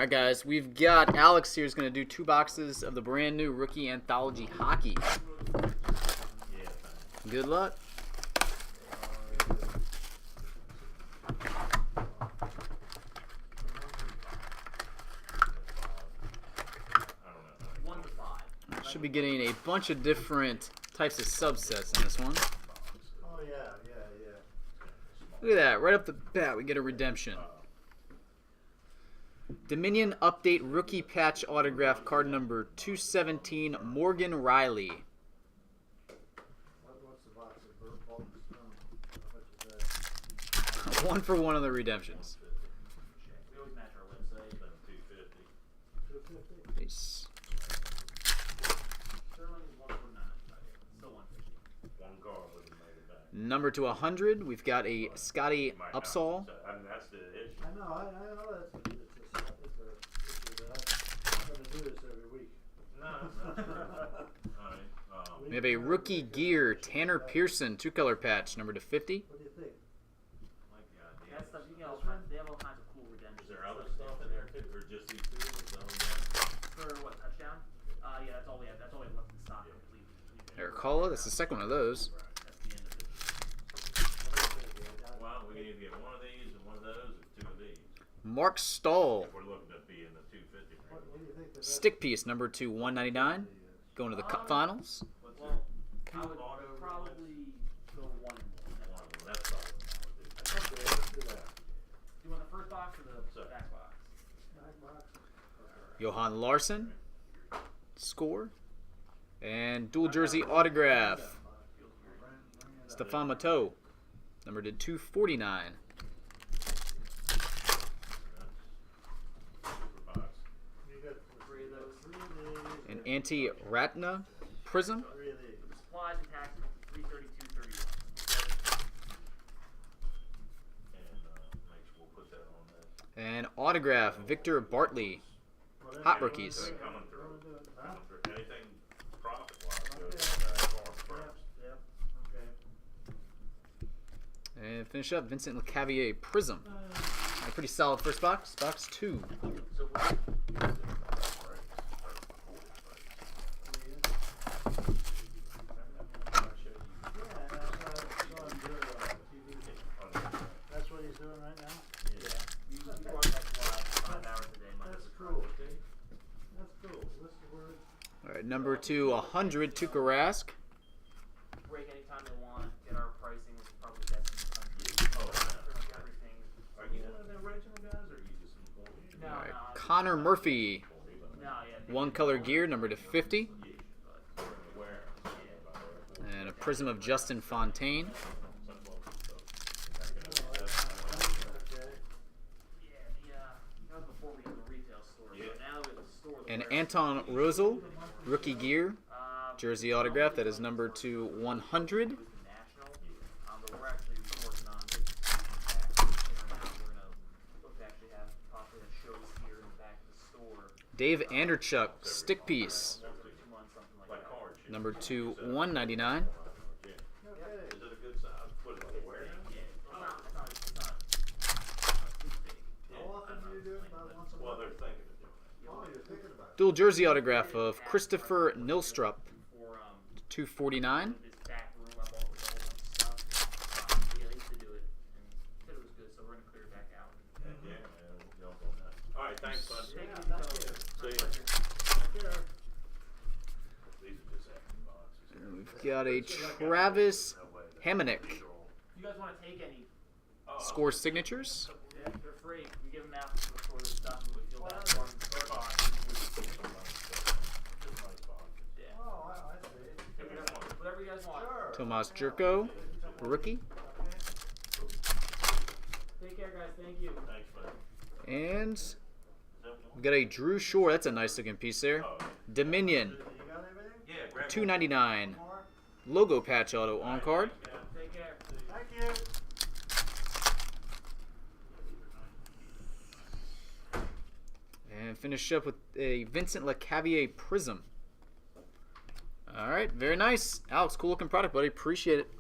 Alright guys, we've got Alex here is going to do 2 boxes of the brand new rookie Anthology hockey. Good luck. Should be getting a bunch of different types of subsets in this one. Oh yeah. Look at that, right up the bat we get a redemption. Dominion Update Rookie Patch Autograph card number 217, Morgan Riley. What's the box of 1 for 1 of the redemptions. We always match our website, but 250. 250. Nice. Sterling is 149. Still 150. One card would have made it back. Number to 100, we've got a Scotty Upsall. I mean, that's the issue. I know that's I'm going to do this every week. No, that's true. All right. We have a Rookie Gear Tanner Pearson 2-color patch, number to 50. What do you think? Like the idea. That stuff, you get all kinds, they have all kinds of cool redemptions. Is there other stuff in there too, or just these two? For what, touchdown? Yeah, that's all we have. That's all we have left in stock. Eric Holla, that's the second one of those. That's the end of it. Well, we can either get one of these or one of those, or 2 of these. Mark Stahl, If we're looking to be in the 250 range. What do you think? stick piece, number to 199. Going to the Cup Finals. What's Well, it? I would Auto probably go 1 and 1. That's all. Okay, let's do that. Do you want the first box or the back box? Back box. Johan Larson, score. And dual jersey autograph, Stefan Matteau, number to 249. You got 3 of those. 3 of these. An anti-Ratna prism. 3 of these. Supplies and taxes, 332.31. And make sure we'll put that on that. And autograph, Victor Bartley, Hot Rookies. Coming through. Huh? Coming through. Anything profit-wise goes Okay. in that card first. Yep. Okay. And finish up, Vincent Lecavier prism. A pretty solid first box. Box 2. So we're That's what he's doing right now? you broadcast live 5 hours a day, Monday That's through cool. Friday. That's cool. What's the word? All right, number to 100, Tuukka Rask. Break anytime they want. Get our pricing, which is probably best in the country. Pretty much everything. Are you one of the original guys, or are you just employee? No, All right, no, Connor Murphy, no, yeah. 1-color gear, number to 50. Where? And a prism of Justin Fontaine. Okay. Yeah, that was before we had the retail store. So now that we have the store. And Anton Rosel, rookie gear, Um, jersey autograph that is numbered to 100. national, but we're actually working on this. We're gonna look to actually have possibly have shows here in the back of the store. Dave Anderchuk, stick piece, 2 months, something like Like that. card sheet. number to 199. Yeah. Is it a good size? Put it on the warehouse. It's not too big. How often do you do it? About once a Well, month? they're thinking of doing it. Oh, you're thinking about it. Dual jersey autograph of Christopher Nilstrup, For 249. this back room, I bought with a whole bunch of stuff. Yeah, they used to do it, and said it was good, so we're gonna clear it back out. Yeah, man, we'll jump on that. All right, thanks, bud. Take Yeah, it thank easy, you. fellas. See ya. Take care. These are just empty boxes. And we've got a Travis Hamonic, You guys wanna take any? score signatures. Yeah, they're free. We give them out before this stuff, and we feel bad for them. Yeah. Oh, I see. Whatever you guys want. Sure. Tomas Jurko, rookie. Take care, guys. Thank you. Thanks, bud. And Is that one? we've got a Drew Shore, that's a nice looking piece there. Dominion, You got everything? Yeah, grab one. $2.99. More? Logo patch auto on card. Take care. Thank you. And finish up with a Vincent Lecavier prism. All right, very nice. Alex, cool looking product, buddy. Appreciate it.